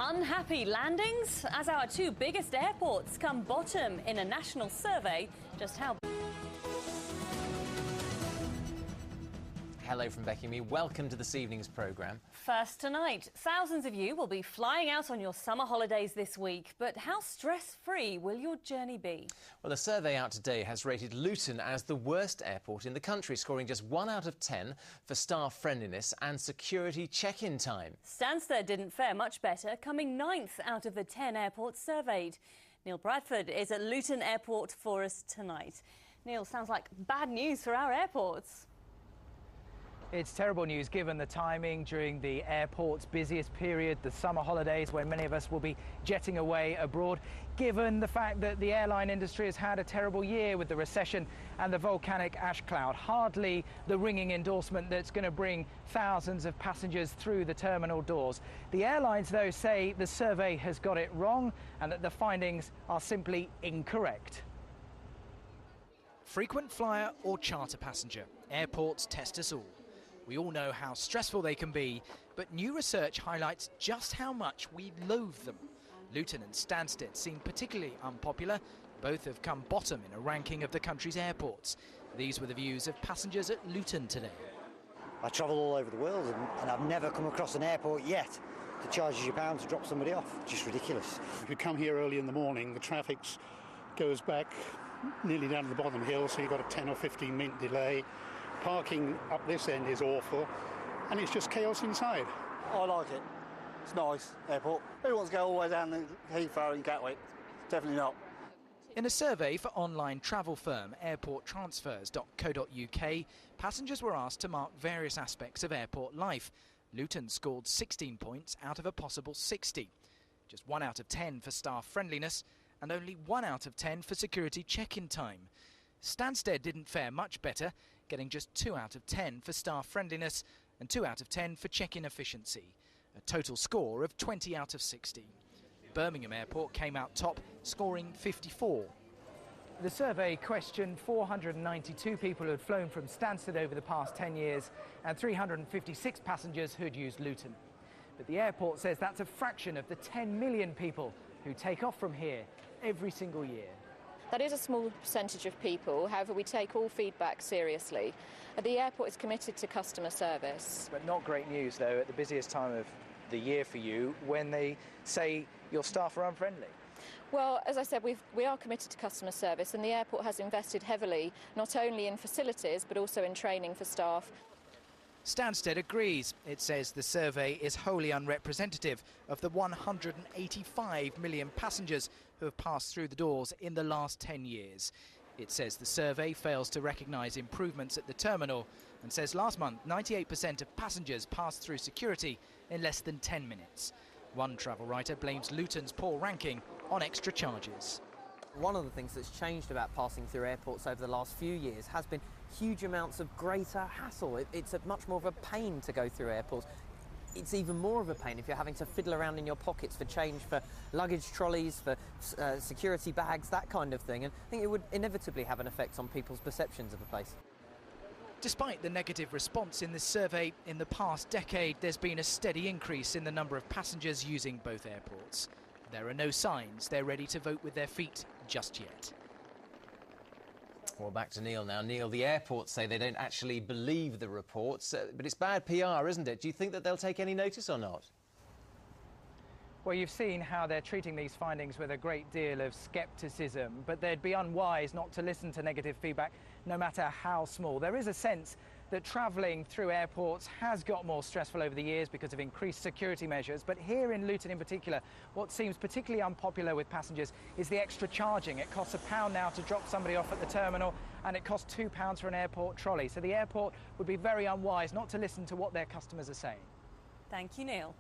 Unhappy landings as our two biggest airports come bottom in a national survey. Just how... Hello from Becky and me. Welcome to this evening's programme. First tonight, thousands of you will be flying out on your summer holidays this week. But how stress-free will your journey be? Well, a survey out today has rated Luton as the worst airport in the country, scoring just 1 out of 10 for staff friendliness and security check-in time. Stansted didn't fare much better, coming 9th out of the 10 airports surveyed. Neil Bradford is at Luton Airport for us tonight. Neil, sounds like bad news for our airports. It's terrible news given the timing during the airport's busiest period, the summer holidays, when many of us will be jetting away abroad, given the fact that the airline industry has had a terrible year with the recession and the volcanic ash cloud. Hardly the ringing endorsement that's going to bring thousands of passengers through the terminal doors. The airlines, though, say the survey has got it wrong and that the findings are simply incorrect. Frequent flyer or charter passenger, airports test us all. We all know how stressful they can be, but new research highlights just how much we loathe them. Luton and Stansted seem particularly unpopular. Both have come bottom in a ranking of the country's airports. These were the views of passengers at Luton today. I travel all over the world and I've never come across an airport yet that charges you £1 to drop somebody off. Just ridiculous. If you come here early in the morning, the traffic goes back nearly down to the bottom hill, so you've got a 10 or 15 minute delay. Parking up this end is awful, and it's just chaos inside. I like it. It's nice, airport. Who wants to go all the way down to Heathrow and Gatwick? Definitely not. In a survey for online travel firm airporttransfers.co.uk, passengers were asked to mark various aspects of airport life. Luton scored 16 points out of a possible 60. Just 1 out of 10 for staff friendliness and only 1 out of 10 for security check-in time. Stansted didn't fare much better, getting just 2 out of 10 for staff friendliness and 2 out of 10 for check-in efficiency, a total score of 20 out of 60. Birmingham Airport came out top, scoring 54. The survey questioned 492 people who had flown from Stansted over the past 10 years and 356 passengers who'd used Luton. But the airport says that's a fraction of the 10 million people who take off from here every single year. That is a small percentage of people, however we take all feedback seriously. The airport is committed to customer service. But not great news, though, at the busiest time of the year for you, when they say your staff are unfriendly. Well, as I said, we are committed to customer service, and the airport has invested heavily, not only in facilities, but also in training for staff. Stansted agrees. It says the survey is wholly unrepresentative of the 185 million passengers who have passed through the doors in the last 10 years. It says the survey fails to recognise improvements at the terminal and says last month 98% of passengers passed through security in less than 10 minutes. One travel writer blames Luton's poor ranking on extra charges. One of the things that's changed about passing through airports over the last few years has been huge amounts of greater hassle. It's much more of a pain to go through airports. It's even more of a pain if you're having to fiddle around in your pockets for change, for luggage trolleys, for security bags, that kind of thing. And I think it would inevitably have an effect on people's perceptions of the place. Despite the negative response in this survey, in the past decade there's been a steady increase in the number of passengers using both airports. There are no signs they're ready to vote with their feet just yet. Well, back to Neil now. Neil, the airports say they don't actually believe the reports, but it's bad PR, isn't it? Do you think that they'll take any notice or not? Well, you've seen how they're treating these findings with a great deal of scepticism, but they'd be unwise not to listen to negative feedback, no matter how small. There is a sense that travelling through airports has got more stressful over the years because of increased security measures. But here in Luton in particular, what seems particularly unpopular with passengers is the extra charging. It costs £1 now to drop somebody off at the terminal, and it costs £2 for an airport trolley. So the airport would be very unwise not to listen to what their customers are saying. Thank you, Neil.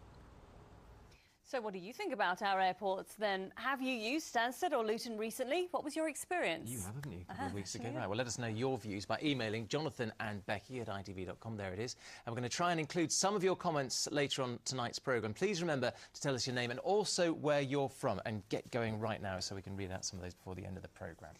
So what do you think about our airports then? Have you used Stansted or Luton recently? What was your experience? You have, haven't you? A couple of weeks ago. Right, well, let us know your views by emailing Jonathan and Becky at itv.com. There it is. And we're going to try and include some of your comments later on tonight's programme. Please remember to tell us your name and also where you're from, and get going right now so we can read out some of those before the end of the programme.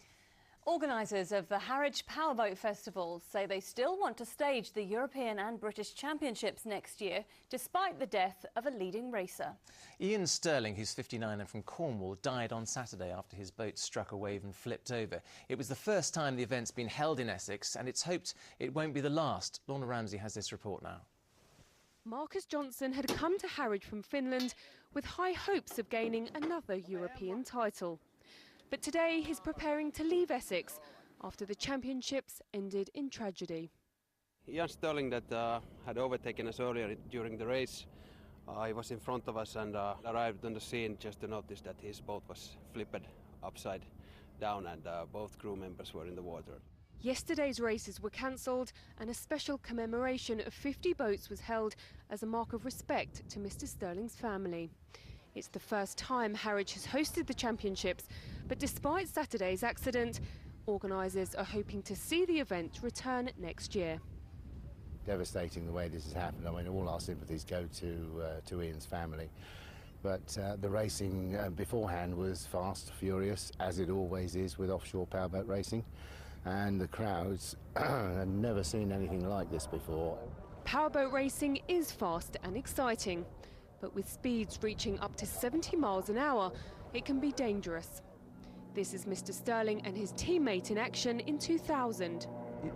Organisers of the Harwich PowerBoat Festival say they still want to stage the European and British Championships next year, despite the death of a leading racer. Ian Sterling, who's 59 and from Cornwall, died on Saturday after his boat struck a wave and flipped over. It was the first time the event's been held in Essex, and it's hoped it won't be the last. Lorna Ramsey has this report now. Marcus Johnson had come to Harwich from Finland with high hopes of gaining another European title. But today he's preparing to leave Essex after the championships ended in tragedy. Ian Sterling that had overtaken us earlier during the race. He was in front of us and arrived on the scene just to notice that his boat was flipped upside down and both crew members were in the water. Yesterday's races were cancelled and a special commemoration of 50 boats was held as a mark of respect to Mr Sterling's family. It's the first time Harwich has hosted the championships, but despite Saturday's accident, organisers are hoping to see the event return next year. Devastating the way this has happened. I mean, all our sympathies go to Ian's family. But the racing beforehand was fast, furious, as it always is with offshore powerboat racing. And the crowds had never seen anything like this before. Powerboat racing is fast and exciting, but with speeds reaching up to 70 miles an hour, it can be dangerous. This is Mr Sterling and his teammate in action in 2000.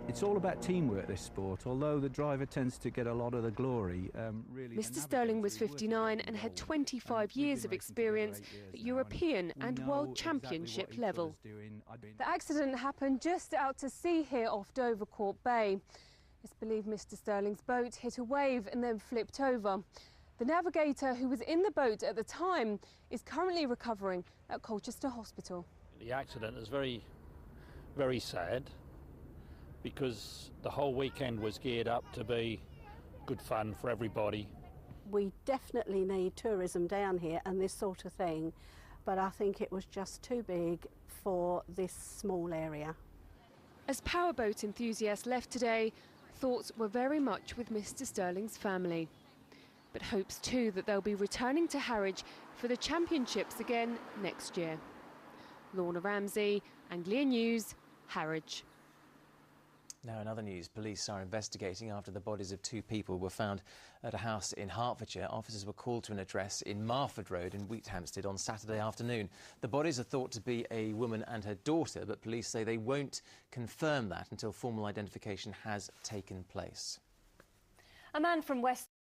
It's all about teamwork, this sport, although the driver tends to get a lot of the glory. Mr Sterling was 59 and had 25 years of experience at European and World Championship level. The accident happened just out to sea here off Dovercourt Bay. It's believed Mr Sterling's boat hit a wave and then flipped over. The navigator who was in the boat at the time is currently recovering at Colchester Hospital. The accident is very, very sad because the whole weekend was geared up to be good fun for everybody. We definitely need tourism down here and this sort of thing, but I think it was just too big for this small area. As powerboat enthusiasts left today, thoughts were very much with Mr Sterling's family. But hopes too that they'll be returning to Harwich for the championships again next year. Lorna Ramsey, Anglia News, Harwich. Now, in other news, police are investigating after the bodies of two people were found at a house in Hertfordshire. Officers were called to an address in Marford Road in Wheathampstead on Saturday afternoon. The bodies are thought to be a woman and her daughter, but police say they won't confirm that until formal identification has taken place. A man from West